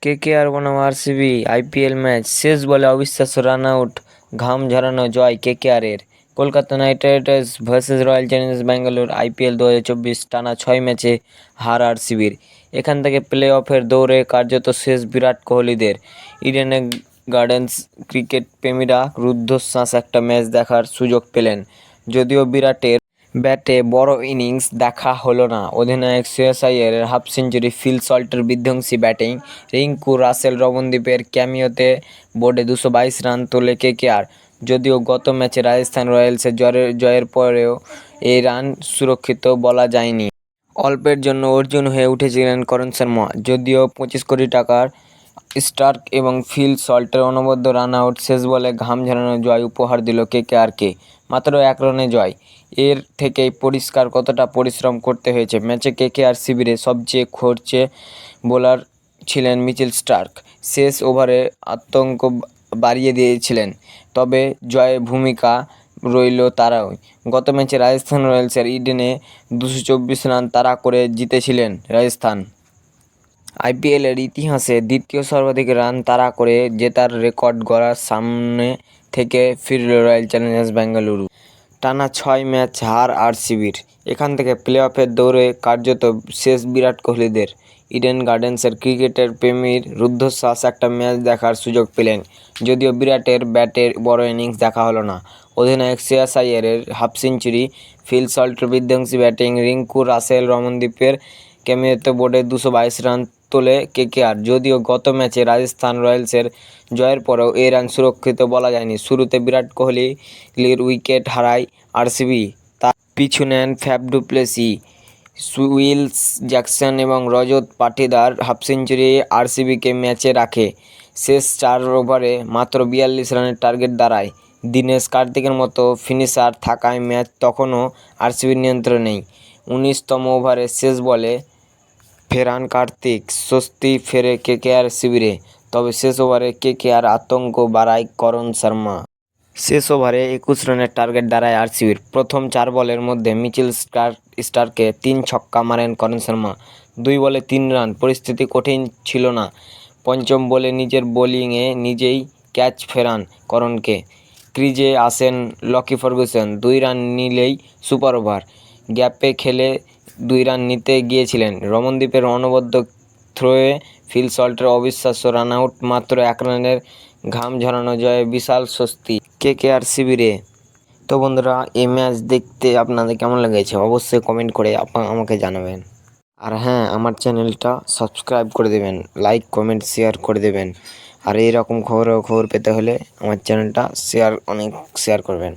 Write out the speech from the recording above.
KKR বনাম RCB IPL match শেষ বলে অবিশ্বাস্য রান আউট, ঘাম ঝরানো জয় কেকেআরের। Kolkata knight riders versus royal challengers Bangalore IPL 2024 টানা 6 ম্যাচে হার আরসিবির। এখান থেকে প্লে অফের দৌড়ে কার্যত শেষ বিরাট কোহলিদের। ইডেনে গার্ডেন্স ক্রিকেট প্রেমীরা রুদ্ধশ্বাস একটা ম্যাচ দেখার সুযোগ পেলেন, যদিও বিরাটের ব্যাটে বড় ইনিংস দেখা হলো না। অধিনায়ক শ্রেয়াস আইয়ারের হাফ সেঞ্চুরি, ফিল সল্টের বিধ্বংসী ব্যাটিং, রিঙ্কু রাসেল রমনদীপের ক্যামিওতে বোর্ডে 222 রান তোলে কেকেআর। যদিও গত ম্যাচে রাজস্থান রয়্যালসের জয়ের পরেও এই রান সুরক্ষিত বলা যায়নি। অল্পের জন্য অর্জুন হয়ে উঠেছিলেন করণ শর্মা। যদিও 25 কোটি টাকার স্টার্ক এবং ফিল সল্টের অনবদ্য রান আউট শেষ বলে ঘাম ঝরানো জয় উপহার দিল কেকেআরকে। মাত্র 1 রানে জয়। এর থেকেই পরিষ্কার কতটা পরিশ্রম করতে হয়েছে। ম্যাচে কেকেআর শিবিরে সবচেয়ে খরচে বোলার ছিলেন মিচেল স্টার্ক। শেষ ওভারে আতঙ্ক বাড়িয়ে দিয়েছিলেন, তবে জয়ে ভূমিকা রইল তারই। গত ম্যাচে রাজস্থান রয়্যালসের ইডেনে 224 রান তাড়া করে জিতেছিলেন রাজস্থান। আইপিএলের ইতিহাসে দ্বিতীয় সর্বাধিক রান তাড়া করে জেতার রেকর্ড গড়ার সামনে থেকে ফিরল রয়্যাল চ্যালেঞ্জার্স ব্যাঙ্গালুরু। টানা 6 ম্যাচ হার আরসিবির। এখান থেকে প্লে অফের দৌড়ে কার্যত শেষ বিরাট কোহলিদের। ইডেন গার্ডেন্সের ক্রিকেটের প্রেমীর রুদ্ধশ্বাস একটা ম্যাচ দেখার সুযোগ পেলেন, যদিও বিরাটের ব্যাটে বড় ইনিংস দেখা হলো না। অধিনায়ক শ্রেয়াস আইয়ারের হাফ সেঞ্চুরি, ফিল সল্টের বিধ্বংসী ব্যাটিং, রিঙ্কু রাসেল রমনদীপের ক্যামিওতে বোর্ডে 222 রান তোলে কেকেআর। যদিও গত ম্যাচে রাজস্থান রয়্যালসের জয়ের পরেও এই রান সুরক্ষিত বলা যায়নি। শুরুতে বিরাট কোহলির উইকেট হারায় আরসিবি। তার পিছু নেন Faf du Plessis, Wills Jackson এবং রজত পাটিদার হাফ সেঞ্চুরি আরসিবিকে ম্যাচে রাখে। শেষ 4 ওভারে মাত্র 42 রানের টার্গেট দাঁড়ায়। দীনেশ কার্তিকের মতো ফিনিশার থাকায় ম্যাচ তখনও আরসিবির নিয়ন্ত্রণেই। 19তম ওভারে শেষ বলে ফেরান কার্তিক, স্বস্তি ফেরে কেকেআর শিবিরে। তবে শেষ ওভারে কেকেআর আতঙ্ক বাড়ায় করণ শর্মা। শেষ ওভারে 21 রানের টার্গেট দাঁড়ায় আরসিবির। প্রথম 4 বলের মধ্যে মিচেল স্টার্ককে 3 ছক্কা মারেন করণ শর্মা। 2 বলে 3 রান। পরিস্থিতি কঠিন ছিল না। পঞ্চম বলে নিজের বোলিংয়ে নিজেই ক্যাচ ফেরান করণকে। ক্রিজে আসেন লকি ফার্গুসন। 2 রান নিলেই সুপার ওভার। গ্যাপে খেলে 2 রান নিতে গিয়েছিলেন। রমনদীপের অনবদ্য থ্রোয়ে ফিল সল্টের অবিশ্বাস্য রান আউট। মাত্র 1 রানের ঘাম ঝরানো জয়ে বিশাল স্বস্তি কেকেআর শিবিরে। তো বন্ধুরা, এই ম্যাচ দেখতে আপনাদের কেমন লেগেছে অবশ্যই কমেন্ট করে আমাকে জানাবেন। আর হ্যাঁ, আমার চ্যানেলটা সাবস্ক্রাইব করে দেবেন, লাইক কমেন্ট শেয়ার করে দেবেন। আর এইরকম খবর পেতে হলে আমার চ্যানেলটা অনেক শেয়ার করবেন।